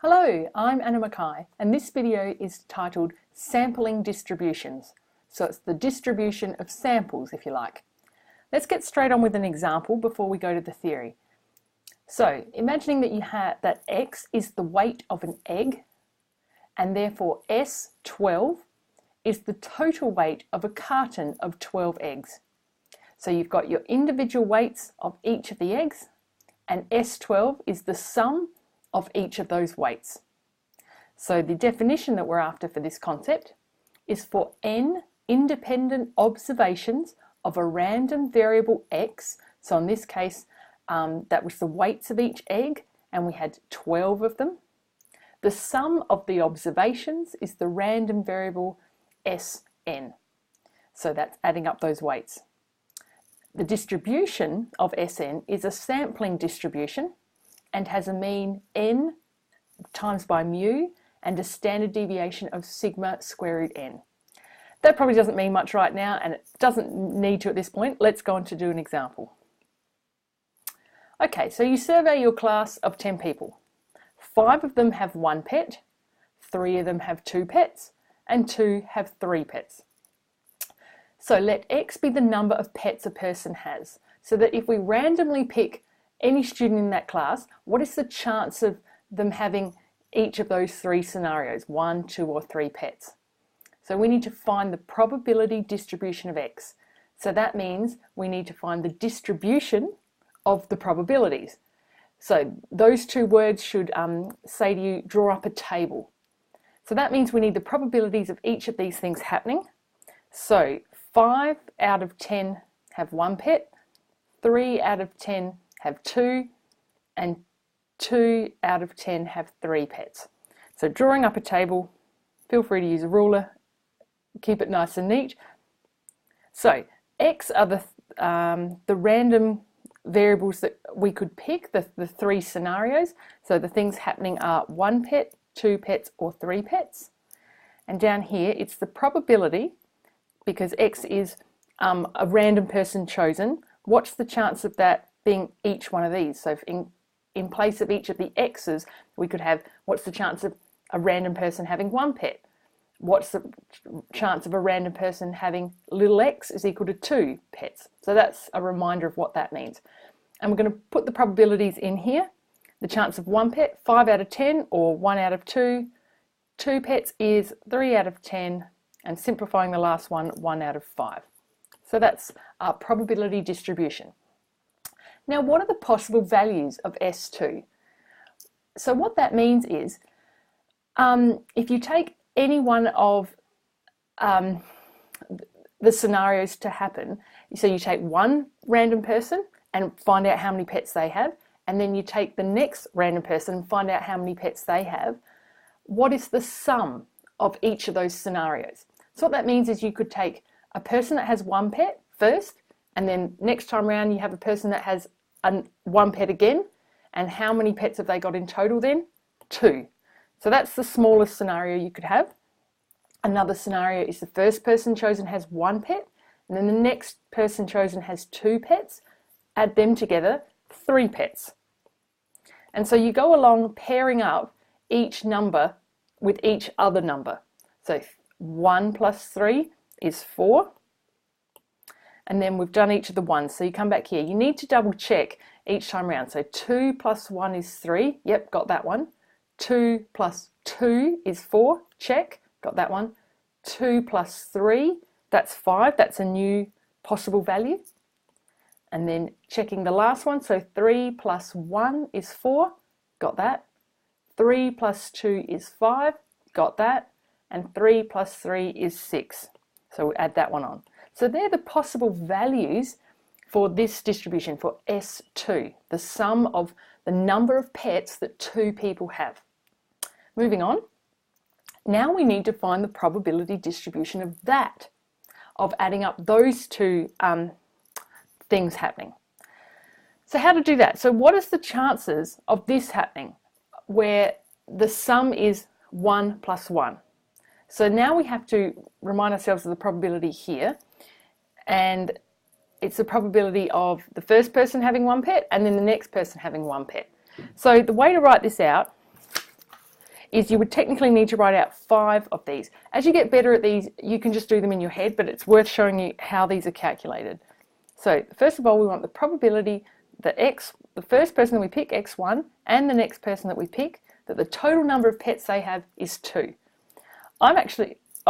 Hello, I'm Anna Mackay, and this video is titled Sampling Distributions. So it's the distribution of samples, if you like. Let's get straight on with an example before we go to the theory. So, imagining that you have that X is the weight of an egg, and therefore S12 is the total weight of a carton of 12 eggs. So you've got your individual weights of each of the eggs, and S12 is the sum of each of those weights. So the definition that we're after for this concept is for n independent observations of a random variable X. So in this case, that was the weights of each egg, and we had 12 of them. The sum of the observations is the random variable Sn. So that's adding up those weights. The distribution of Sn is a sampling distribution and has a mean n times by mu and a standard deviation of sigma square root n. That probably doesn't mean much right now, and it doesn't need to at this point. Let's go on to do an example. Okay, so you survey your class of 10 people. 5 of them have 1 pet, 3 of them have 2 pets, and 2 have 3 pets. So let X be the number of pets a person has, so that if we randomly pick any student in that class, what is the chance of them having each of those 3 scenarios, 1, 2, or 3 pets? So we need to find the probability distribution of X. So that means we need to find the distribution of the probabilities. So those 2 words should say to you, draw up a table. So that means we need the probabilities of each of these things happening. So 5 out of 10 have 1 pet, 3 out of 10 have 2, and 2 out of 10 have 3 pets. So drawing up a table, feel free to use a ruler, keep it nice and neat. So X are the random variables that we could pick, the 3 scenarios. So the things happening are 1 pet, 2 pets, or 3 pets. And down here it's the probability, because X is a random person chosen. What's the chance of that being each one of these? So if in place of each of the X's, we could have, what's the chance of a random person having 1 pet? What's the chance of a random person having little x is equal to 2 pets? So that's a reminder of what that means. And we're going to put the probabilities in here. The chance of 1 pet, 5 out of 10, or 1 out of 2. 2 pets is 3 out of 10, and simplifying the last one, 1 out of 5. So that's our probability distribution. Now, what are the possible values of S2? So what that means is, if you take any one of the scenarios to happen, so you take one random person and find out how many pets they have, and then you take the next random person and find out how many pets they have, what is the sum of each of those scenarios? So what that means is you could take a person that has 1 pet first, and then next time around you have a person that has 1 pet again, and how many pets have they got in total then? 2. So that's the smallest scenario you could have. Another scenario is the first person chosen has 1 pet, and then the next person chosen has 2 pets. Add them together, 3 pets. And so you go along pairing up each number with each other number. So 1 plus 3 is 4. And then we've done each of the ones. So you come back here. You need to double check each time around. So 2 plus 1 is 3. Yep, got that one. 2 plus 2 is 4. Check, got that one. 2 plus 3, that's 5. That's a new possible value. And then checking the last one. So 3 plus 1 is 4. Got that. 3 plus 2 is 5. Got that. And 3 plus 3 is 6. So we add that one on. So they're the possible values for this distribution, for S2, the sum of the number of pets that 2 people have. Moving on, now we need to find the probability distribution of that, of adding up those 2 things happening. So how to do that? So what is the chances of this happening, where the sum is 1 plus 1? So now we have to remind ourselves of the probability here, and it's the probability of the first person having 1 pet and then the next person having 1 pet. So the way to write this out is you would technically need to write out 5 of these. As you get better at these, you can just do them in your head, but it's worth showing you how these are calculated. So first of all, we want the probability that the first person that we pick, x1, and the next person that we pick, that the total number of pets they have is 2. Oh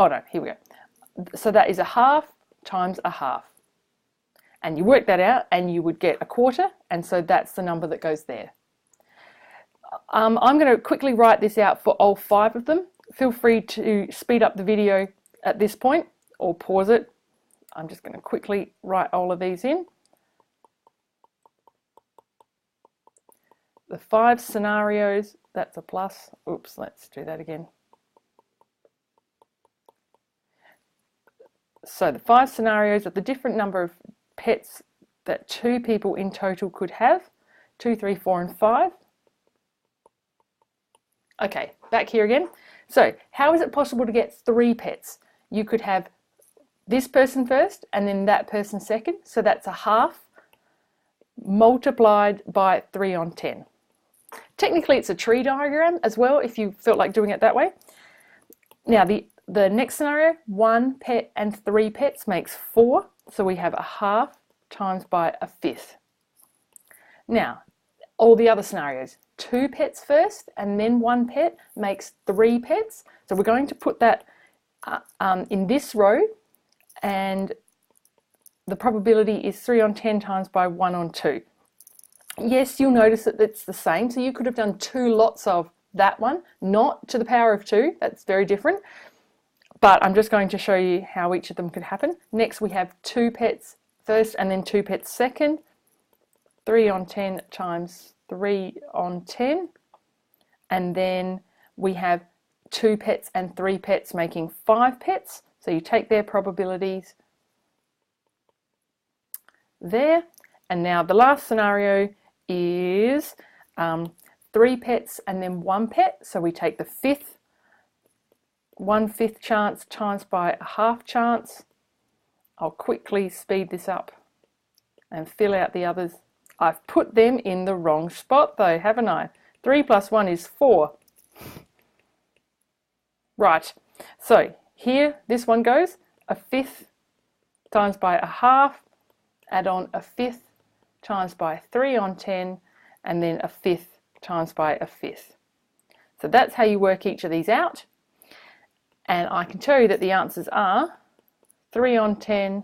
no, here we go. So that is a half times a half. And you work that out and you would get a quarter, and so that's the number that goes there. I'm going to quickly write this out for all 5 of them. Feel free to speed up the video at this point or pause it. I'm just going to quickly write all of these in. The 5 scenarios, that's a plus. Oops, let's do that again. So the 5 scenarios of the different number of pets that 2 people in total could have. 2, 3, 4, and 5. Okay, back here again. So how is it possible to get 3 pets? You could have this person first and then that person second. So that's a half multiplied by 3 on 10. Technically it's a tree diagram as well if you felt like doing it that way. Now the next scenario, 1 pet and 3 pets makes 4. So we have a half times by a fifth. Now, all the other scenarios, 2 pets first and then 1 pet makes 3 pets. So we're going to put that in this row, and the probability is 3 on 10 times by 1 on 2. Yes, you'll notice that it's the same. So you could have done 2 lots of that one, not to the power of 2. That's very different. But I'm just going to show you how each of them could happen. Next we have 2 pets first and then 2 pets second. 3 on 10 times 3 on 10. And then we have 2 pets and 3 pets making 5 pets. So you take their probabilities there. And now the last scenario is 3 pets and then 1 pet. So we take the 1/5 chance times by a half chance. I'll quickly speed this up and fill out the others. I've put them in the wrong spot though, haven't I? 3 plus 1 is 4. Right, so here this one goes 1/5 times by a half, add on 1/5 times by 3 on 10, and then 1/5 times by 1/5. So that's how you work each of these out. And I can tell you that the answers are 3 on 10,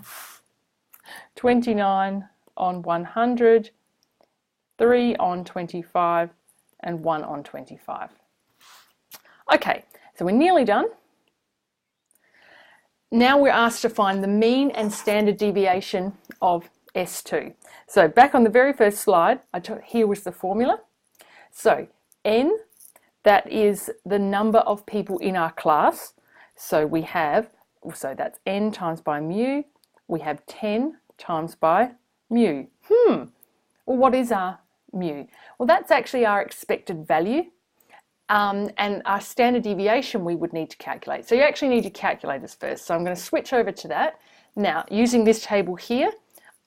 29 on 100, 3 on 25, and 1 on 25. Okay, so we're nearly done. Now we're asked to find the mean and standard deviation of S2. So back on the very first slide, here was the formula. So N, that is the number of people in our class. So we have, so that's N times by mu. We have 10 times by mu. Well, what is our mu? Well, that's actually our expected value. And our standard deviation we would need to calculate. So you actually need your calculators first. So I'm going to switch over to that. Now, using this table here,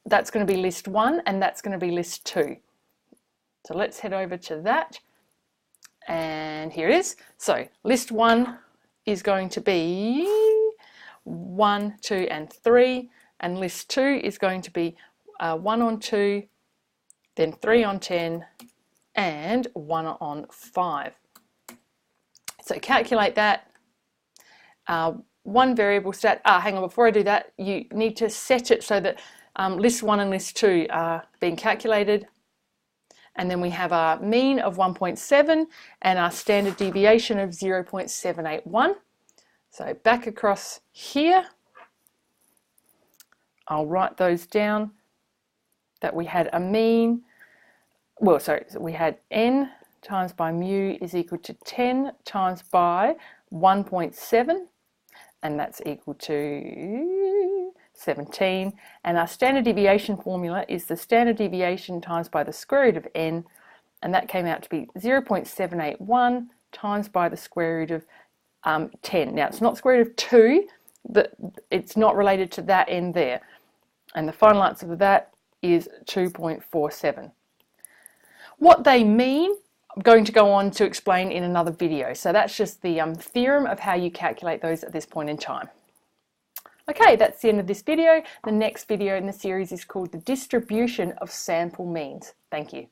that's going to be list 1 and that's going to be list 2. So let's head over to that. And here it is. So list 1 is going to be 1, 2, and 3. And list 2 is going to be 1 on 2, then 3 on 10, and 1 on 5. So calculate that. One variable stat, hang on, before I do that, you need to set it so that list 1 and list 2 are being calculated. And then we have our mean of 1.7 and our standard deviation of 0.781. So back across here, I'll write those down, that we had a mean, well, sorry, so we had N times by mu is equal to 10 times by 1.7, and that's equal to 17. And our standard deviation formula is the standard deviation times by the square root of n, and that came out to be 0.781 times by the square root of 10. Now it's not square root of 2, but it's not related to that n there. And the final answer for that is 2.47. What they mean I'm going to go on to explain in another video. So that's just the theorem of how you calculate those at this point in time. Okay, that's the end of this video. The next video in the series is called the distribution of sample means. Thank you.